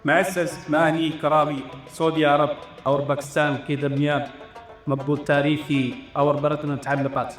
معزز ماني كرامي سعودي عرب أو باكستان في درميان مقبول تاريخي أو بلدنا تعلقات.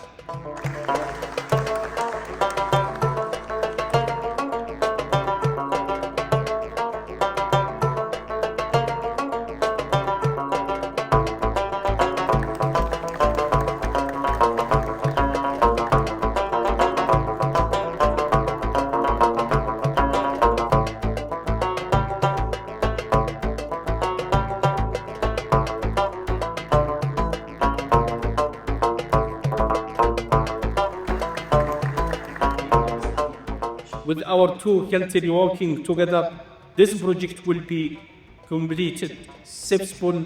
With our two countries working together, this project will be completed successful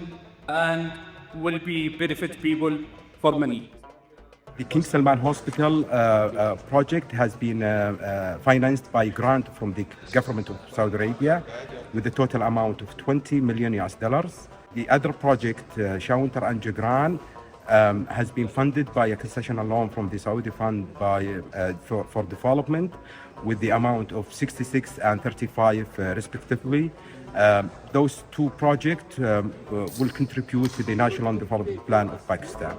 and will be benefit people for many. The King Salman Hospital project has been financed by a grant from the government of Saudi Arabia with a total amount of 20 million US dollars. The other project, Shauntar and Jagran, has been funded by a concessional loan from the Saudi fund for development with the amount of 66 and 35 respectively. Those two projects will contribute to the National Development Plan of Pakistan.